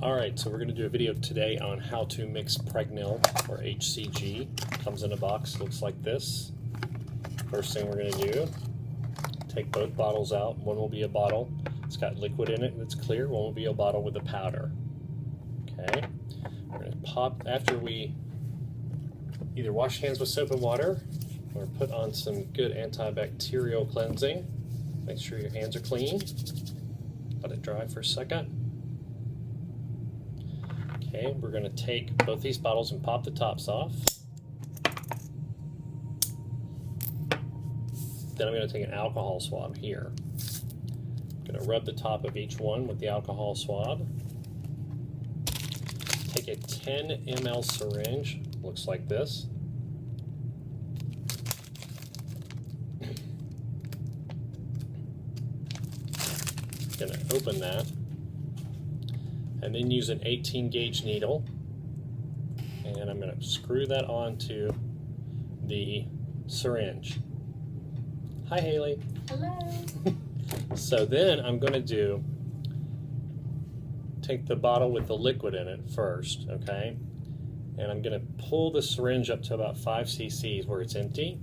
Alright, so we're going to do a video today on how to mix Pregnil, or hCG. Comes in a box, looks like this. First thing we're going to do, take both bottles out. One will be a bottle, it's got liquid in it that's clear. One will be a bottle with a powder. Okay, we're going to pop, after we either wash hands with soap and water, or put on some good antibacterial cleansing. Make sure your hands are clean. Let it dry for a second. Okay, we're going to take both these bottles and pop the tops off. Then I'm going to take an alcohol swab here. I'm going to rub the top of each one with the alcohol swab. Take a 10 ml syringe, looks like this. Going to open that. And then use an 18 gauge needle, and I'm going to screw that onto the syringe. Hi Haley. Hello. So then I'm going to take the bottle with the liquid in it first, okay? And I'm going to pull the syringe up to about 5 cc's where it's empty.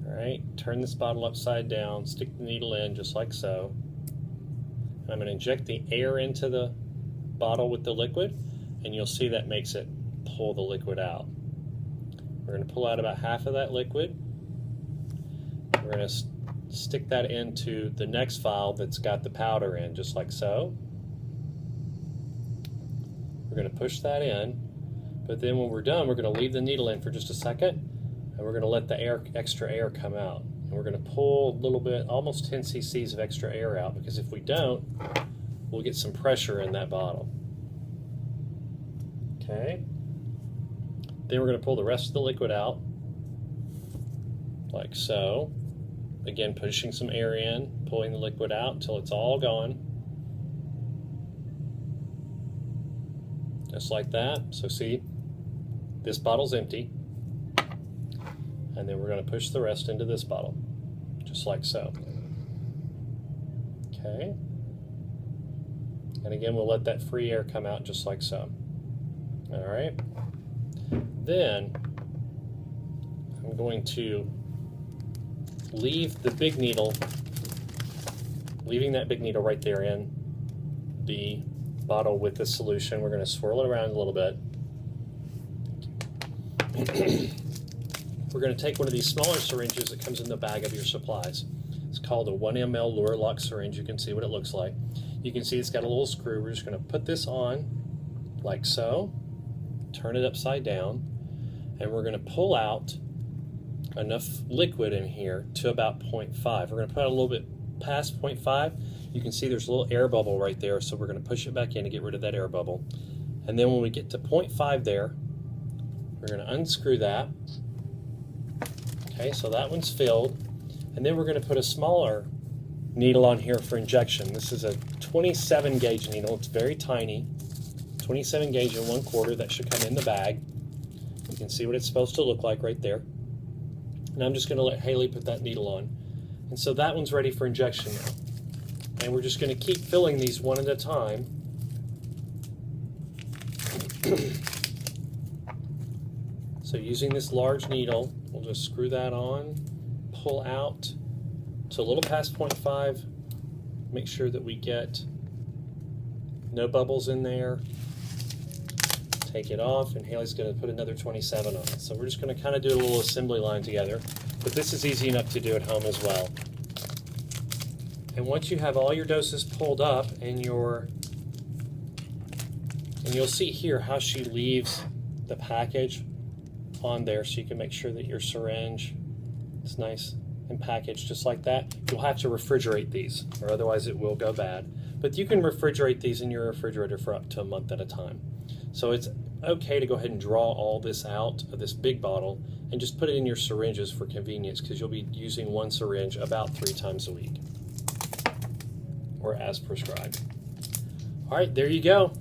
All right, turn this bottle upside down, stick the needle in just like so. And I'm going to inject the air into the bottle with the liquid, and you'll see that makes it pull the liquid out. We're going to pull out about half of that liquid. We're going to stick that into the next vial that's got the powder in, just like so. We're going to push that in, but then when we're done, we're going to leave the needle in for just a second, and we're going to let the extra air come out. And we're going to pull a little bit, almost 10 cc's of extra air out, because if we don't, we'll get some pressure in that bottle. Okay. Then we're going to pull the rest of the liquid out, like so. Again, pushing some air in, pulling the liquid out until it's all gone. Just like that. So see, this bottle's empty. And then we're going to push the rest into this bottle, just like so. Okay. And again, we'll let that free air come out just like so. All right. Then I'm going to leave the big needle, leaving that big needle right there in the bottle with the solution. We're going to swirl it around a little bit. We're going to take one of these smaller syringes that comes in the bag of your supplies. It's called a 1 ml Lure Lock syringe. You can see what it looks like. You can see it's got a little screw. We're just going to put this on like so, turn it upside down, and we're going to pull out enough liquid in here to about 0.5. We're going to put it a little bit past 0.5. You can see there's a little air bubble right there, so we're going to push it back in to get rid of that air bubble. And then when we get to 0.5 there, we're going to unscrew that. Okay, so that one's filled. And then we're going to put a smaller needle on here for injection. This is a 27 gauge needle. It's very tiny. 27 gauge and 1/4. That should come in the bag. You can see what it's supposed to look like right there. And I'm just going to let Haley put that needle on. And so that one's ready for injection now. And we're just going to keep filling these one at a time. So using this large needle, we'll just screw that on, pull out to a little past 0.5, make sure that we get no bubbles in there, take it off, and Haley's going to put another 27 on it. So we're just going to kind of do a little assembly line together, but this is easy enough to do at home as well. And once you have all your doses pulled up, and you'll see here how she leaves the package on there, so you can make sure that your syringe is nice and packaged just like that. You'll have to refrigerate these, or otherwise it will go bad. But you can refrigerate these in your refrigerator for up to a month at a time. So it's okay to go ahead and draw all this out of this big bottle and just put it in your syringes for convenience, because you'll be using one syringe about 3 times a week, or as prescribed. All right, there you go.